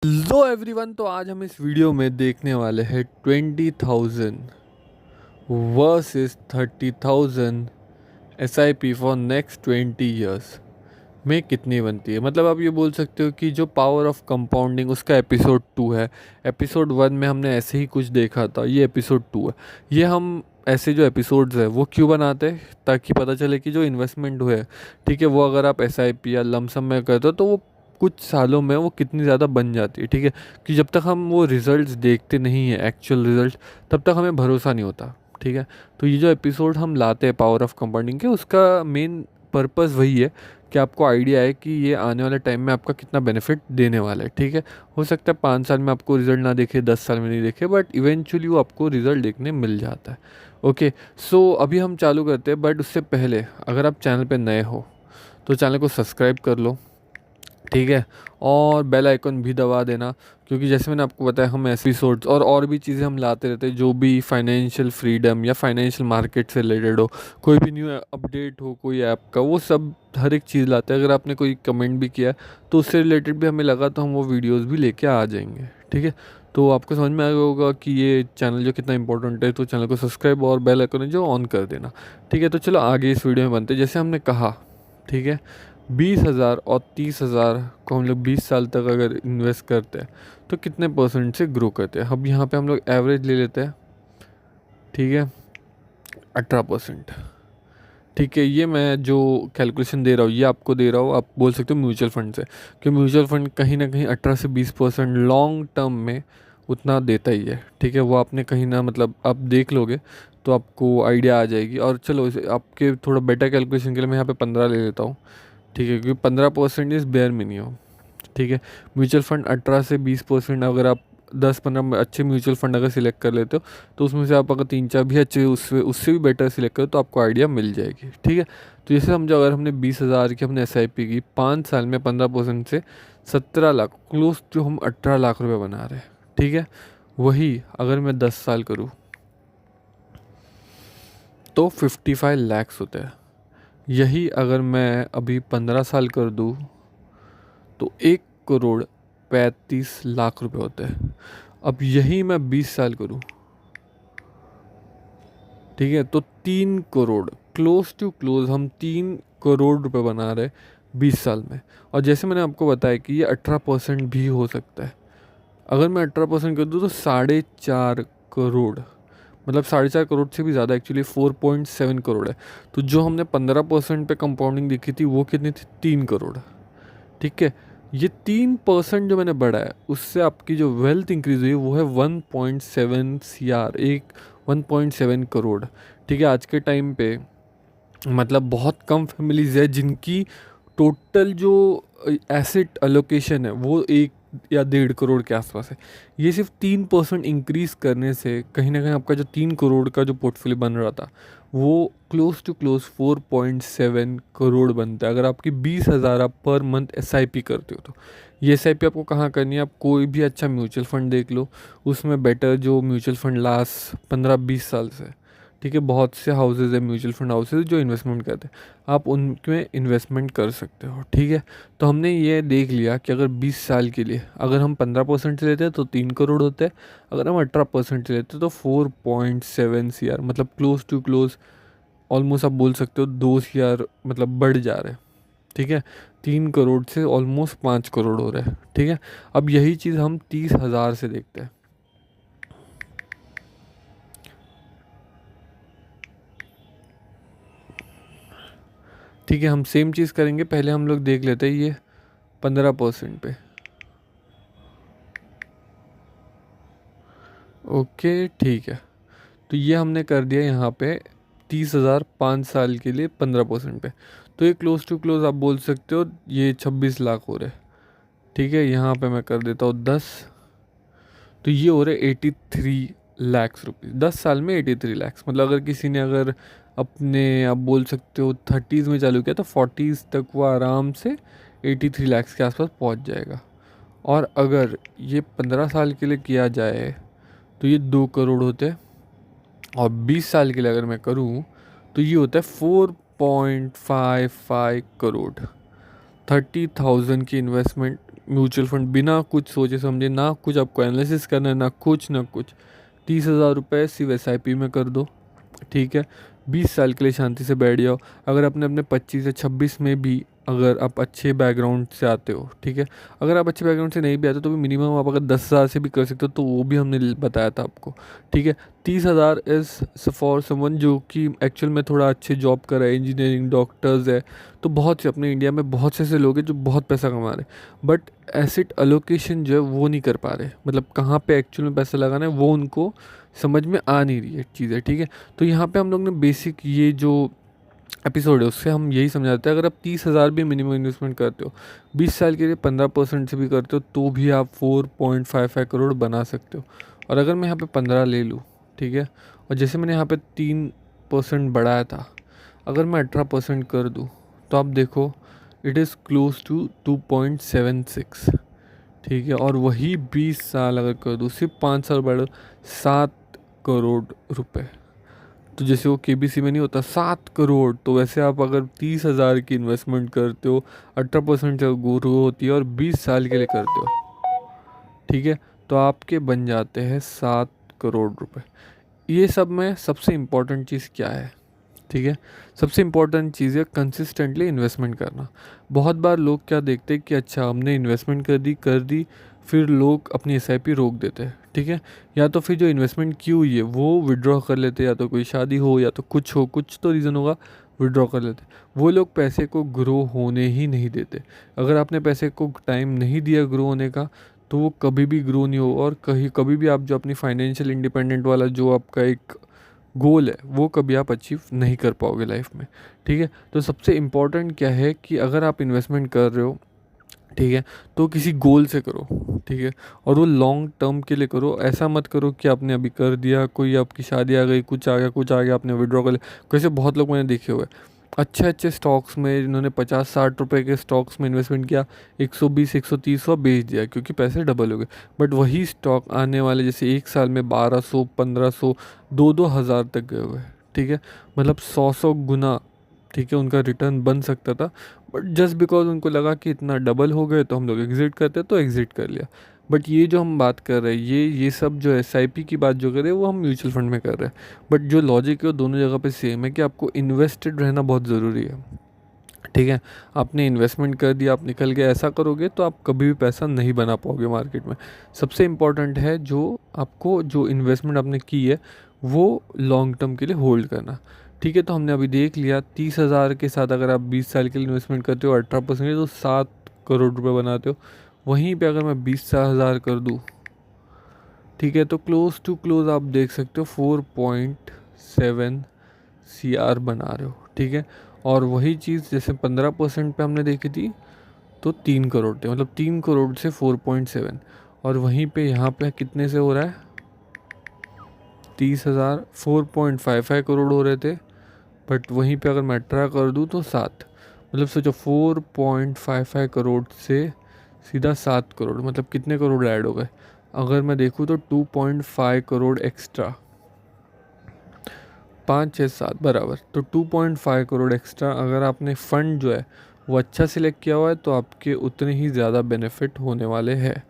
लो everyone, तो आज हम इस वीडियो में देखने वाले हैं 20,000 versus 30,000 SIP for next 20 years में कितनी बनती है। मतलब आप ये बोल सकते हो कि जो पावर ऑफ कंपाउंडिंग उसका एपिसोड 2 है। एपिसोड 1 में हमने ऐसे ही कुछ देखा था, ये एपिसोड 2 है। ये हम ऐसे जो एपिसोड्स है वो क्यों बनाते हैं, ताकि पता चले कि जो इन्वेस्टमेंट हुए, ठीक है, वो अगर आप SIP या लमसम में करते हो तो वो कुछ सालों में वो कितनी ज़्यादा बन जाती है। ठीक है, कि जब तक हम वो रिजल्ट्स देखते नहीं हैं, एक्चुअल रिजल्ट, तब तक हमें भरोसा नहीं होता। ठीक है, तो ये जो एपिसोड हम लाते हैं पावर ऑफ कंपाउंडिंग के, उसका मेन पर्पस वही है कि आपको आइडिया है कि ये आने वाले टाइम में आपका कितना बेनिफिट देने वाला है। ठीक है, हो सकता है 5 साल में आपको रिजल्ट ना देखे, 10 साल में नहीं देखे, बट इवेंचुअली वो आपको रिजल्ट देखने मिल जाता है। ओके, सो अभी हम चालू करते हैं, बट उससे पहले अगर आप चैनल पे नए हो तो चैनल को सब्सक्राइब कर लो। ठीक है, और बेल आइकन भी दबा देना, क्योंकि जैसे मैंने आपको बताया हम एपिसोड्स और भी चीज़ें हम लाते रहते हैं, जो भी फाइनेंशियल फ्रीडम या फाइनेंशियल मार्केट से रिलेटेड हो, कोई भी न्यू अपडेट हो कोई ऐप का, वो सब हर एक चीज़ लाते हैं। अगर आपने कोई कमेंट भी किया तो उससे रिलेटेड भी हमें लगा तो हम वो वीडियोज़ भी लेके आ जाएंगे। ठीक है, तो आपको समझ में आ गया होगा कि ये चैनल जो कितना इंपॉर्टेंट है, तो चैनल को सब्सक्राइब और बेल आइकन जो ऑन कर देना। ठीक है, तो चलो आगे इस वीडियो में बनते हैं। जैसे हमने कहा, ठीक है, 20,000 और 30,000 को हम लोग 20 साल तक अगर इन्वेस्ट करते हैं तो कितने परसेंट से ग्रो करते हैं। अब यहाँ पे हम लोग एवरेज ले लेते हैं। ठीक है, 18%। ठीक है, ये मैं जो कैलकुलेशन दे रहा हूँ ये आपको दे रहा हूँ, आप बोल सकते हो म्यूचुअल फंड से, कि म्यूचुअल फंड कहीं ना कहीं 18 से 20% लॉन्ग टर्म में उतना देता ही है। ठीक है, वो आपने कहीं ना, मतलब आप देख लोगे तो आपको आइडिया आ जाएगी। और चलो इसे आपके थोड़ा बेटर कैलकुलेशन के लिए मैं यहाँ पे 15 ले लेता हूँ। ठीक है, क्योंकि 15% इज़ बेयर मिनिमम। ठीक है, म्यूचुअल फंड 18 से 20%, अगर आप 10-15 अच्छे म्यूचुअल फंड अगर सिलेक्ट कर लेते हो तो उसमें से आप अगर 3-4 भी अच्छे, उससे उससे भी बेटर सिलेक्ट करो तो आपको आइडिया मिल जाएगी। ठीक है, तो जैसे समझो अगर हमने 20,000 की हमने SIP की, 5 साल में 15% से 17 लाख, क्लोज टू हम 18 लाख रुपये बना रहे हैं। ठीक है, वही अगर मैं 10 साल करूँ तो 55 लैक्स होते हैं। यही अगर मैं अभी 15 साल कर दूँ तो 1,35,00,000 रुपए होते हैं। अब यही मैं 20 साल करूँ, ठीक है, तो 3 करोड़, क्लोज टू क्लोज हम 3 करोड़ रुपए बना रहे 20 साल में। और जैसे मैंने आपको बताया कि ये 18% भी हो सकता है। अगर मैं 18% कर दूँ तो 4.5 करोड़, मतलब 4.5 करोड़ से भी ज़्यादा, एक्चुअली 4.7 करोड़ है। तो जो हमने 15% पे कंपाउंडिंग देखी थी वो कितनी थी, 3 करोड़। ठीक है, ये 3% जो मैंने बढ़ाया उससे आपकी जो वेल्थ इंक्रीज हुई वो है 1.7 CR, 1.7 करोड़। ठीक है, आज के टाइम पे मतलब बहुत कम फैमिलीज है जिनकी टोटल जो एसेट अलोकेशन है वो 1 या 1.5 करोड़ के आसपास है। ये सिर्फ 3% इंक्रीज करने से कहीं ना कहीं आपका जो 3 करोड़ का जो पोर्टफोलियो बन रहा था वो क्लोज टू क्लोज 4.7 करोड़ बनता है, अगर आपकी 20,000 आप पर मंथ SIP करते हो तो। ये SIP आपको कहाँ करनी है, आप कोई भी अच्छा म्यूचुअल फंड देख लो, उसमें बेटर जो म्यूचुअल फंड लास्ट 15-20 साल से, ठीक है, बहुत से हाउसेज है म्यूचुअल फंड हाउसेज जो इन्वेस्टमेंट करते हैं, आप उनमें इन्वेस्टमेंट कर सकते हो। ठीक है, तो हमने ये देख लिया कि अगर 20 साल के लिए अगर हम 15% से लेते हैं तो 3 करोड़ होते हैं, अगर हम 18% से लेते हैं तो 4.7 CR, मतलब क्लोज टू क्लोज ऑलमोस्ट आप बोल सकते हो 2 CR मतलब बढ़ जा रहे हैं। ठीक है, 3 करोड़ से ऑलमोस्ट 5 करोड़ हो रहे हैं। ठीक है, अब यही चीज़ हम 30,000 से देखते हैं। ठीक है, हम सेम चीज़ करेंगे, पहले हम लोग देख लेते हैं ये 15% पे। ओके, ठीक है, तो ये हमने कर दिया यहाँ पे 30,000 5 साल के लिए 15% पे। तो ये क्लोज टू क्लोज आप बोल सकते हो ये 26 लाख हो रहे। ठीक है, यहाँ पे मैं कर देता हूँ 10, तो ये हो रहे 83 लाख रुपीज़ 10 साल में। 83 लाख मतलब अगर किसी ने अगर अपने आप बोल सकते हो 30s में चालू किया तो 40s तक वो आराम से 83 लाख के आसपास पहुँच जाएगा। और अगर ये 15 साल के लिए किया जाए तो ये 2 करोड़ होते हैं, और 20 साल के लिए अगर मैं करूँ तो ये होता है 4.55 करोड़। 30,000 की इन्वेस्टमेंट म्यूचुअल फंड बिना कुछ सोचे समझे, ना कुछ आपको एनालिसिस करना है, ना कुछ 30,000 रुपये सिर्फ SIP में कर दो, ठीक है। 20 साल के लिए शांति से बैठ जाओ। अगर आपने अपने 25 से 26 में भी अगर आप अच्छे बैकग्राउंड से आते हो, ठीक है, अगर आप अच्छे बैकग्राउंड से नहीं भी आते तो भी मिनिमम आप अगर 10,000 से भी कर सकते हो, तो वो भी हमने बताया था आपको, ठीक है। 30,000 इज़ फॉर समवन जो कि एक्चुअल में थोड़ा अच्छे जॉब कर रहा है, इंजीनियरिंग, डॉक्टर्स है, तो बहुत से अपने इंडिया में बहुत से ऐसे लोग हैं जो बहुत पैसा कमा रहे हैं, बट एसेट अलोकेशन जो है वो नहीं कर पा रहे, मतलब कहाँ पे एक्चुअल में पैसा लगाना है वो उनको समझ में आ नहीं रही है चीज़ें, ठीक है। तो यहाँ पे हम लोग ने बेसिक ये जो एपिसोड है उससे हम यही समझाते हैं, अगर आप 30,000 भी मिनिमम इन्वेस्टमेंट करते हो, 20 साल के लिए 15% से भी करते हो, तो भी आप 4.55 करोड़ बना सकते हो। और अगर मैं यहाँ पे 15 ले लूँ, ठीक है, और जैसे मैंने यहाँ पे 3% बढ़ाया था, अगर मैं 18% कर दूँ तो आप देखो इट इज़ क्लोज टू 2.76, ठीक है। और वही 20 साल अगर कर दूँ, सिर्फ 5 साल बढ़ 7 करोड़ रुपए। तो जैसे वो KBC में नहीं होता 7 करोड़, तो वैसे आप अगर 30,000 की इन्वेस्टमेंट करते हो, 18% से ग्रो होती है और 20 साल के लिए करते हो, ठीक है, तो आपके बन जाते हैं 7 करोड़ रुपए। ये सब में सबसे इम्पोर्टेंट चीज़ क्या है, ठीक है, सबसे इम्पोर्टेंट चीज़ है कंसिस्टेंटली इन्वेस्टमेंट करना। बहुत बार लोग क्या देखते हैं कि अच्छा हमने इन्वेस्टमेंट कर दी, फिर लोग अपनी SIP रोक देते हैं, ठीक है, या तो फिर जो इन्वेस्टमेंट की हुई है वो विड्रॉ कर लेते हैं, या तो कोई शादी हो या तो कुछ हो, कुछ तो रीज़न होगा, विड्रॉ कर लेते हैं। वो लोग पैसे को ग्रो होने ही नहीं देते। अगर आपने पैसे को टाइम नहीं दिया ग्रो होने का, तो वो कभी भी ग्रो नहीं हो, और कभी भी आप जो अपनी फाइनेंशियल इंडिपेंडेंट वाला जो आपका एक गोल है वो कभी आप अचीव नहीं कर पाओगे लाइफ में, ठीक है। तो सबसे इम्पॉर्टेंट क्या है कि अगर आप इन्वेस्टमेंट कर रहे हो, ठीक है, तो किसी गोल से करो, ठीक है, और वो लॉन्ग टर्म के लिए करो। ऐसा मत करो कि आपने अभी कर दिया, कोई आपकी शादी आ गई, कुछ आ गया आपने विड्रॉ कर लिया। कैसे बहुत लोग मैंने देखे हुए अच्छे स्टॉक्स में जिन्होंने 50-60 रुपए के स्टॉक्स में इन्वेस्टमेंट किया, 120-130 बेच दिया क्योंकि पैसे डबल हो गए। बट वही स्टॉक आने वाले जैसे 1 साल में 1200, 1500, 2-2 हज़ार तक गए हुए, ठीक है, मतलब 100 गुना, ठीक है, उनका रिटर्न बन सकता था। बट जस्ट बिकॉज उनको लगा कि इतना डबल हो गए तो हम लोग एग्ज़िट करते, तो एग्ज़िट कर लिया। बट ये जो हम बात कर रहे हैं, ये सब जो SIP की बात जो कर रहे हैं वो हम म्यूचुअल फंड में कर रहे हैं। बट जो लॉजिक है वो दोनों जगह पे सेम है कि आपको इन्वेस्टेड रहना बहुत ज़रूरी है, ठीक है। आपने इन्वेस्टमेंट कर दिया, आप निकल गए, ऐसा करोगे तो आप कभी भी पैसा नहीं बना पाओगे मार्केट में। सबसे इम्पॉर्टेंट है जो आपको जो इन्वेस्टमेंट आपने की है वो लॉन्ग टर्म के लिए होल्ड करना, ठीक है। तो हमने अभी देख लिया 30,000 के साथ अगर आप 20 साल के लिए इन्वेस्टमेंट करते हो 18% तो 7 करोड़ रुपए बनाते हो। वहीं पे अगर मैं 20,000 कर दूँ, ठीक है, तो क्लोज टू क्लोज आप देख सकते हो 4.7 CR बना रहे हो, ठीक है। और वही चीज़ जैसे 15% पे हमने देखी थी तो 3 करोड़ थे, मतलब 3 करोड़ से 4.7, और वहीं पे यहाँ पे कितने से हो रहा है 30,000, 4.55 करोड़ हो रहे थे। बट वहीं पे अगर मैं 18 कर दूँ तो 7, मतलब सोचो 4.55 करोड़ से सीधा 7 करोड़, मतलब कितने करोड़ ऐड हो गए। अगर मैं देखूँ तो 2.5 करोड़ एक्स्ट्रा, 5, 6, 7 बराबर, तो 2.5 करोड़ एक्स्ट्रा अगर आपने फ़ंड जो है वो अच्छा सिलेक्ट किया हुआ है तो आपके उतने ही ज़्यादा बेनिफिट होने वाले हैं,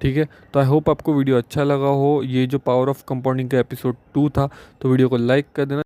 ठीक है। तो आई होप आपको वीडियो अच्छा लगा हो। ये जो पावर ऑफ कंपाउंडिंग का एपिसोड 2 था, तो वीडियो को लाइक कर देना।